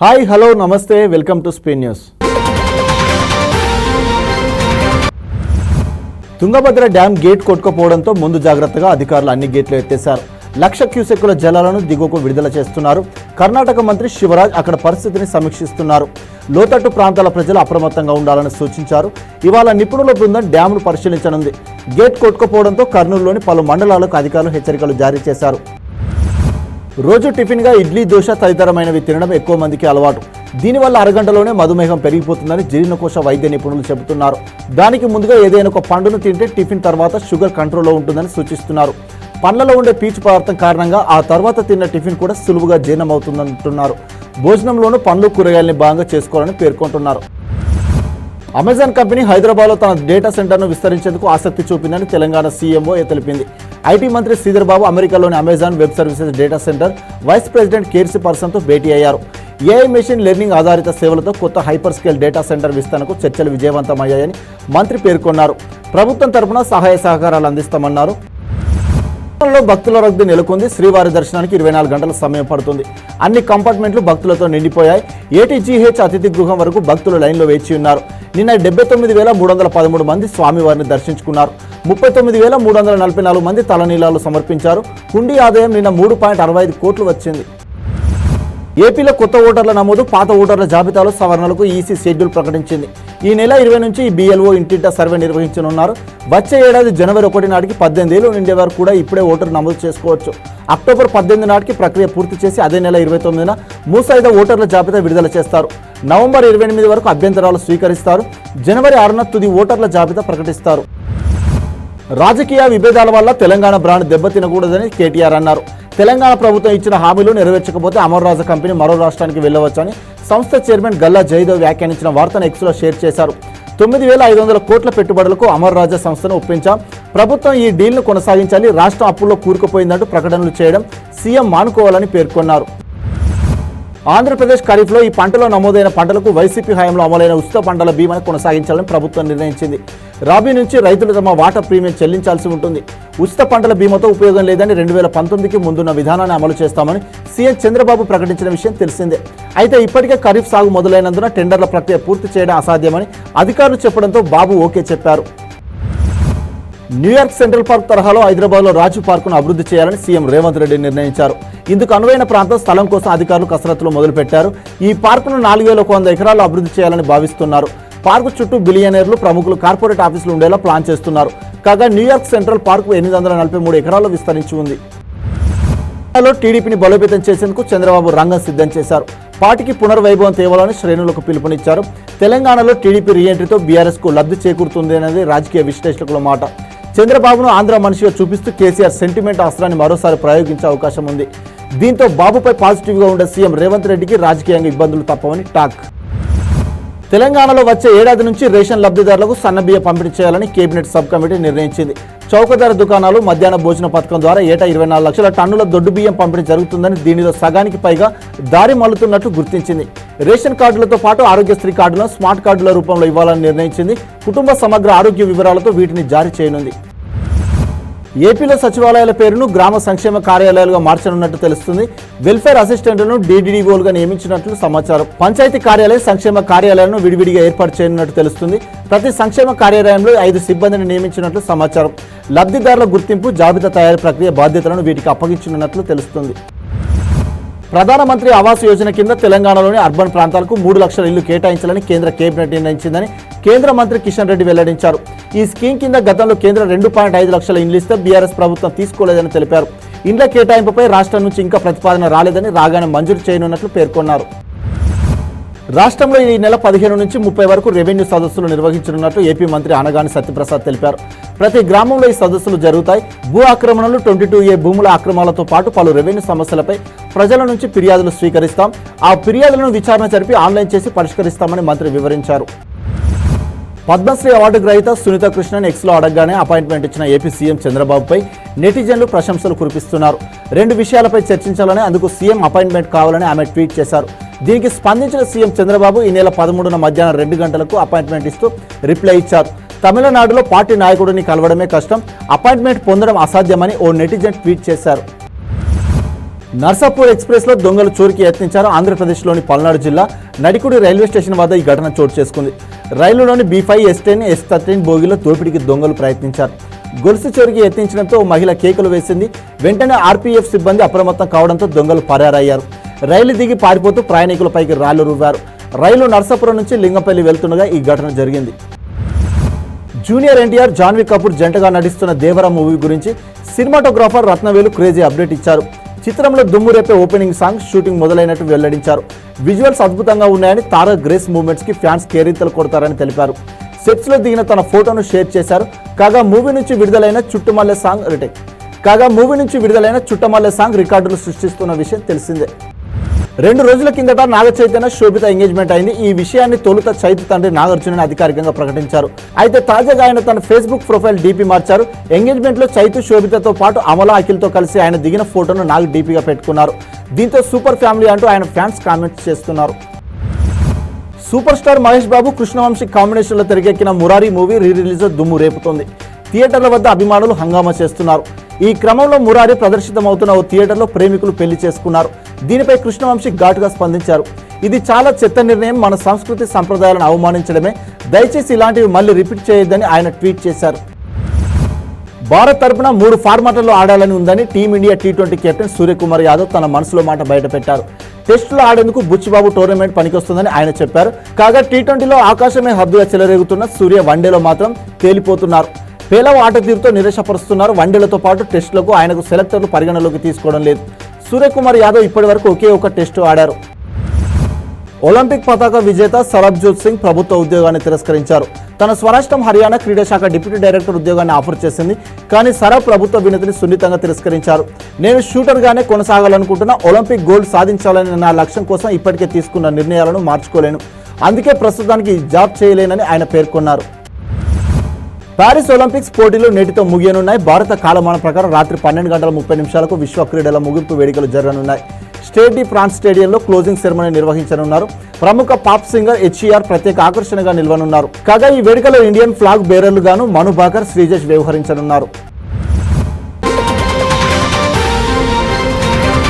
Hi hello నమస్తే welcome to Spain news. Tungabhadra dam gate కొట్టుకుపోవడంతో ముందు జాగ్రత్తగా అధికారులు అన్ని గేట్లు ఎత్తేశారు. 1,00,000 క్యూసెక్కుల జలాలను దిగువకు విడుదల చేస్తున్నారు. కర్ణాటక మంత్రి శివరాజ్ అక్కడ పరిస్థితిని సమీక్షిస్తున్నారు. లోతట్టు ప్రాంతాల ప్రజలు అప్రమత్తంగా ఉండాలని సూచించారు. ఇవాళ నిపుణుల బృందం డ్యామ్ను పరిశీలించనుంది. గేట్ కొట్టుకుపోవడంతో కర్నూలులోని పలు మండలాలకు అధికారులు హెచ్చరికలు జారీ చేశారు. రోజు టిఫిన్గా ఇడ్లీ, దోశ తదితరమైనవి తినడం ఎక్కువ మందికి అలవాటు. దీనివల్ల అరగంటలోనే మధుమేహం పెరిగిపోతుందని జీర్ణకోశ వైద్య నిపుణులు చెబుతున్నారు. దానికి ముందుగా ఏదైనా ఒక పండును తింటే టిఫిన్ తర్వాత షుగర్ కంట్రోల్లో ఉంటుందని సూచిస్తున్నారు. పండ్లలో ఉండే పీచు పదార్థం కారణంగా ఆ తర్వాత తిన్న టిఫిన్ కూడా సులువుగా జీర్ణమవుతుందంటున్నారు. భోజనంలోనూ పండ్లు, కూరగాయల్ని భాగంగా చేసుకోవాలని పేర్కొంటున్నారు. అమెజాన్ కంపెనీ హైదరాబాద్లో తన డేటా సెంటర్ను విస్తరించేందుకు ఆసక్తి చూపిందని తెలంగాణ సీఎంఓ తెలిపింది. ఐటీ మంత్రి శ్రీధర్ బాబు అమెరికాలోని Amazon web services data centre vice president Kerry పర్సన్తో భేటీ అయ్యారు. ఏఐ మెషిన్ లెర్నింగ్ ఆధారిత సేవలతో కొత్త హైపర్ స్కేల్ డేటా సెంటర్ విస్తరణకు చర్చలు విజయవంతమయ్యాయని మంత్రి పేర్కొన్నారు. ప్రభుత్వం తరపున సహాయ సహకారాలు అందిస్తామన్నారు. భక్తుల రద్దీ నెలకొంది. శ్రీవారి దర్శనానికి 24 గంటల సమయం పడుతుంది. అన్ని కంపార్ట్మెంట్లు భక్తులతో నిండిపోయాయి. ఏటీజీహెచ్ అతిథి గృహం వరకు భక్తులు లైన్లో వేచి ఉన్నారు. నిన్న 79,313 మంది స్వామివారిని దర్శించుకున్నారు. 39,344 మంది తలనీలాలు సమర్పించారు. హుండీ ఆదాయం నిన్న 3.65 కోట్లు వచ్చింది. ఏపీలో కొత్త ఓటర్ల నమోదు, పాత ఓటర్ల జాబితాలో సవరణలకు ఈసీ షెడ్యూల్ ప్రకటించింది. ఈ నెల 20 నుంచి ఈ BLO ఇంటింటా సర్వే నిర్వహించనున్నారు. వచ్చే ఏడాది జనవరి 1 నాటికి 18 ఏళ్లు నిండేవారు కూడా ఇప్పుడే ఓటరు నమోదు చేసుకోవచ్చు. అక్టోబర్ 18 నాటికి ప్రక్రియ పూర్తి చేసి అదే నెల 29న ముసాయిదా ఓటర్ల జాబితా విడుదల చేస్తారు. నవంబర్ 28 వరకు అభ్యంతరాలు స్వీకరిస్తారు. జనవరి 6న తుది ఓటర్ల జాబితా ప్రకటిస్తారు. రాజకీయ విభేదాల వల్ల తెలంగాణ బ్రాండ్ దెబ్బతినకూడదని కేటీఆర్ అన్నారు. తెలంగాణ ప్రభుత్వం ఇచ్చిన హామీలు నెరవేర్చకపోతే అమర్రాజ కంపెనీ మరో రాష్ట్రానికి వెళ్లవచ్చని సంస్థ చైర్మన్ గల్లా జయదేవ్ వ్యాఖ్యానించిన వార్తను ఎక్స్లో షేర్ చేశారు. 9,500 కోట్ల పెట్టుబడులకు అమర్రాజా సంస్థను ఒప్పించాం. ప్రభుత్వం ఈ డీల్ను కొనసాగించాలి. రాష్ట్రం అప్పుల్లో కూరుకుపోయిందంటూ ప్రకటనలు చేయడం సీఎం మానుకోవాలని పేర్కొన్నారు. ఆంధ్రప్రదేశ్ ఖరీఫ్లో ఈ పంటలో నమోదైన పంటలకు వైసీపీ హయాంలో అమలైన ఉచిత పంటల బీమాను కొనసాగించాలని ప్రభుత్వం నిర్ణయించింది. రాబీ నుంచి రైతులు తమ వాటా ప్రీమియం చెల్లించాల్సి ఉంటుంది. ఉచిత పంటల బీమాతో ఉపయోగం లేదని 2019కి ముందున్న విధానాన్ని అమలు చేస్తామని సీఎం చంద్రబాబు ప్రకటించిన విషయం తెలిసిందే. అయితే ఇప్పటికే ఖరీఫ్ సాగు మొదలైనందున టెండర్ల ప్రక్రియ పూర్తి చేయడం అసాధ్యమని అధికారులు చెప్పడంతో బాబు ఓకే చెప్పారు. న్యూయార్క్ సెంట్రల్ పార్క్ తరహాలో హైదరాబాద్లో రాజు పార్కును అభివృద్ధి చేయాలని సీఎం రేవంత్ రెడ్డి నిర్ణయించారు. ఇందుకు అనువైన ప్రాంతం స్థలం కోసం అధికారులు కసరత్తులు మొదలుపెట్టారు. ఈ పార్కును 4,100 ఎకరాల్లో అభివృద్ధి చేయాలని భావిస్తున్నారు. పార్కు చుట్టూ బిలియనీర్లు, ప్రముఖులు, కార్పొరేట్ ఆఫీసులు ఉండేలా ప్లాన్ చేస్తున్నారు. కాగా న్యూయార్క్ సెంట్రల్ పార్క్ 843 ఎకరాల్లో విస్తరించి ఉంది. టీడీపీని బలోపేతం చేసేందుకు చంద్రబాబు రంగం సిద్ధం చేశారు. పార్టీకి పునర్వైభవం తేవాలని శ్రేణులకు పిలుపునిచ్చారు. తెలంగాణలో టీడీపీ రీఎంట్రీతో బీఆర్ఎస్కు లబ్ధి చేకూరుతుంది అనేది రాజకీయ విశ్లేషకుల మాట. చంద్రబాబును ఆంధ్ర మనిషిగా చూపిస్తూ కేసీఆర్ సెంటిమెంట్ అస్త్రాన్ని మరోసారి ప్రయోగించే అవకాశం ఉంది. దీంతో బాబుపై పాజిటివ్గా ఉండే సీఎం రేవంత్ రెడ్డికి రాజకీయంగా ఇబ్బందులు తప్పవని టాక్. తెలంగాణలో వచ్చే ఏడాది నుంచి రేషన్ లబ్ధిదారులకు సన్నబియ్యం పంపిణీ చేయాలని కేబినెట్ సబ్ కమిటీ నిర్ణయించింది. చౌకధర దుకాణాలు, మధ్యాహ్న భోజన పథకం ద్వారా ఏటా 24 లక్షల టన్నుల దొడ్డు బియ్యం పంపిణీ జరుగుతుందని, దీనిలో సగానికి పైగా దారి మళ్లుతున్నట్లు గుర్తించింది. రేషన్ కార్డులతో పాటు ఆరోగ్యశ్రీ కార్డులను స్మార్ట్ కార్డుల రూపంలో ఇవ్వాలని నిర్ణయించింది. కుటుంబ సమగ్ర ఆరోగ్య వివరాలతో వీటిని జారీ చేయనుంది. ఏపీలో సచివాలయాల పేరును గ్రామ సంక్షేమ కార్యాలయాలుగా మార్చనున్నట్టు తెలుస్తుంది. వెల్ఫేర్ అసిస్టెంట్లను DDDOలుగా నియమించినట్లు సమాచారం. పంచాయతీ కార్యాలయం, సంక్షేమ కార్యాలయాలను విడివిడిగా ఏర్పాటు చేయనున్నట్టు తెలుస్తుంది. ప్రతి సంక్షేమ కార్యాలయంలో 5 సిబ్బందిని నియమించినట్లు సమాచారం. లబ్ధిదారుల గుర్తింపు, జాబితా తయారీ ప్రక్రియ బాధ్యతలను వీటికి అప్పగించనున్నట్లు తెలుస్తుంది. ప్రధానమంత్రి ఆవాస్ యోజన కింద తెలంగాణలోని అర్బన్ ప్రాంతాలకు 3 లక్షల ఇళ్లు కేటాయించాలని కేంద్ర కేబినెట్ నిర్ణయించిందని కేంద్ర మంత్రి కిషన్ రెడ్డి వెల్లడించారు. ఈ స్కీమ్ కింద గతంలో కేంద్రం 2.5 లక్షల ఇండ్లు ఇస్తే బీఆర్ఎస్ ప్రభుత్వం తీసుకోలేదని తెలిపారు. ఇండ్ల కేటాయింపుపై రాష్ట్రం నుంచి ఇంకా ప్రతిపాదన రాలేదని, రాగానే మంజూరు చేయనున్నట్లు పేర్కొన్నారు. రాష్ట్రంలో ఈ నెల 15 నుంచి 30 వరకు రెవెన్యూ సదస్సులు నిర్వహించనున్నట్లు ఏపీ మంత్రి అనగాని సత్యప్రసాద్ తెలిపారు. ప్రతి గ్రామంలో ఈ సదస్సులు జరుగుతాయి. భూ ఆక్రమణలు, 22A భూముల ఆక్రమణలతో పాటు పలు రెవెన్యూ సమస్యలపై ప్రజల నుంచి ఫిర్యాదులు స్వీకరిస్తాం. ఆ ఫిర్యాదులను విచారణ జరిపి ఆన్లైన్ చేసి పరిష్కరిస్తామని మంత్రి వివరించారు. పద్మశ్రీ అవార్డు గ్రహీత సునీత కృష్ణన్ ఎక్స్లో అడగగానే అపాయింట్మెంట్ ఇచ్చిన ఏపీ సీఎం చంద్రబాబుపై నెటిజన్లు ప్రశంసలు కురిపిస్తున్నారు. 2 విషయాలపై చర్చించాలని, అందుకు సీఎం అపాయింట్మెంట్ కావాలని ఆమె ట్వీట్ చేశారు. దీనికి స్పందించిన సీఎం చంద్రబాబు ఈ నెల 13న మధ్యాహ్నం 2 గంటలకు అపాయింట్మెంట్ ఇస్తూ రిప్లై ఇచ్చారు. తమిళనాడులో పార్టీ నాయకుడిని కలవడమే కష్టం, అపాయింట్మెంట్ పొందడం అసాధ్యమని ఓ నెటిజన్ ట్వీట్ చేశారు. నర్సాపూర్ ఎక్స్ప్రెస్ లో దొంగలు చోరీకి యత్నించారు. ఆంధ్రప్రదేశ్లోని పల్నాడు జిల్లా నడికుడి రైల్వే స్టేషన్ వద్ద ఈ ఘటన చోటు చేసుకుంది. రైలులోని B5, S10, S13 బోగిలో దోపిడీకి దొంగలు ప్రయత్నించారు. గొలుసు చోరీకి యత్నించడంతో ఓ మహిళ కేకలు వేసింది. వెంటనే RPF సిబ్బంది అప్రమత్తం కావడంతో దొంగలు పరారయ్యారు. రైలు దిగి పారిపోతూ ప్రయాణికులపైకి రాళ్లు రువ్వారు. రైలు నర్సాపురం నుంచి లింగంపల్లి వెళ్తుండగా ఈ ఘటన జరిగింది. జూనియర్ ఎన్టీఆర్, జాన్వీ కపూర్ జంటగా నటిస్తున్న దేవరా మూవీ గురించి సినిమాటోగ్రాఫర్ రత్నవేలు క్రేజీ అప్డేట్ ఇచ్చారు. చిత్రంలో దుమ్ము రేపే ఓపెనింగ్ సాంగ్ షూటింగ్ మొదలైనట్టు వెల్లడించారు. విజువల్స్ అద్భుతంగా ఉన్నాయని, తారా గ్రేస్ మూవ్మెంట్స్ కి ఫ్యాన్స్ కేరింతలు కొడతారని తెలిపారు. సెట్స్ లో దిగిన తన ఫోటోను షేర్ చేశారు. కాగా మూవీ నుంచి విడుదలైన చుట్టమల్లె సాంగ్ రికార్డులు సృష్టిస్తున్న విషయం తెలిసిందే. 2 రోజుల కిందట నాగ చైతన్య, శోభిత ఎంగేజ్మెంట్ అయింది. ఈ విషయాన్ని తొలుత చైతు తండ్రి నాగార్జున అధికారికంగా ప్రకటించారు. అయితే తాజాగా ఆయన తన ఫేస్బుక్ ప్రొఫైల్ డీపీ మార్చారు. ఎంగేజ్మెంట్ లో చైతు, శోభితతో పాటు అమల, అఖిల్తో కలిసి ఆయన దిగిన ఫోటోను నాగ్ డీపీగా పెట్టుకున్నారు. దీంతో సూపర్ ఫ్యామిలీ అంటూ ఆయన ఫ్యాన్స్ కామెంట్స్ చేస్తున్నారు. Super star Mahesh Babu, Krishna Vamsi combination లో తెరకెక్కిన మురారి మూవీ రిలీజ్ దుమ్ము రేపుతోంది. థియేటర్ల వద్ద అభిమానులు హంగామా చేస్తున్నారు. ఈ క్రమంలో మురారి ప్రదర్శితమవుతున్న ఓ థియేటర్లో ప్రేమికులు పెళ్లి చేసుకున్నారు. దీనిపై కృష్ణవంశీ ఘాటుగా స్పందించారు. ఇది చాలా చెత్త నిర్ణయం, మన సంస్కృతి సంప్రదాయాలను అవమానించడమే. దయచేసి ఇలాంటివి మళ్ళీ రిపీట్ చేయొద్దని ఆయన ట్వీట్ చేశారు. భారత్ తరపున 3 ఫార్మాట్లలో ఆడాలని ఉందని team India T20 captain Suryakumar Yadav తన మనసులో మాట బయటపెట్టారు. టెస్టులో ఆడేందుకు బుచ్చిబాబు టోర్నమెంట్ పనికొస్తుందని ఆయన చెప్పారు. కాగా T20లో ఆకాశమే హద్దుగా చెలరేగుతున్న సూర్య వన్డేలో మాత్రం తేలిపోతున్నారు. పేలవ ఆట తీరుతో నిరాశపరుస్తున్నారు. వన్డేలతో పాటు టెస్టులకు ఆయనకు సెలెక్టర్లు పరిగణలోకి తీసుకోవడం లేదు. సూర్యకుమార్ యాదవ్ ఇప్పటి వరకు ఒకే ఒక టెస్టు ఆడారు. ఒలింపిక్ పతాక విజేత సరబ్జోత్ సింగ్ ప్రభుత్వ ఉద్యోగాన్ని తిరస్కరించారు. తన స్వరాష్ట్రం హర్యానా క్రీడా శాఖ డిప్యూటీ డైరెక్టర్ ఉద్యోగాన్ని ఆఫర్ చేసింది. కానీ సరబ్ ప్రభుత్వ వినతిని సున్నితంగా తిరస్కరించారు. నేను షూటర్గానే కొనసాగాలనుకుంటున్నా. ఒలింపిక్ గోల్డ్ సాధించాలనే నా లక్ష్యం కోసం ఇప్పటికే తీసుకున్న నిర్ణయాలను మార్చుకోలేను. అందుకే ప్రస్తుతానికి జాబ్ చేయలేనని ఆయన పేర్కొన్నారు. పారిస్ ఒలింపిక్స్ పోటీలు నేటితో ముగియనున్నాయి. భారత కాలమానం ప్రకారం రాత్రి 12:30 విశ్వ క్రీడల ముగింపు వేడుకలు జరగనున్నాయి. స్టేట్ డి ఫ్రాన్స్ స్టేడియంలో క్లోజింగ్ సెరమనీ నిర్వహించనున్నారు. ప్రముఖ పాప్ సింగర్ HER ప్రత్యేక ఆకర్షణగా నిలవనున్నారు. కాగా ఈ వేడుకలో ఇండియన్ ఫ్లాగ్ బేరర్లుగాను మను భాకర్, శ్రీజేష్ వ్యవహరించనున్నారు.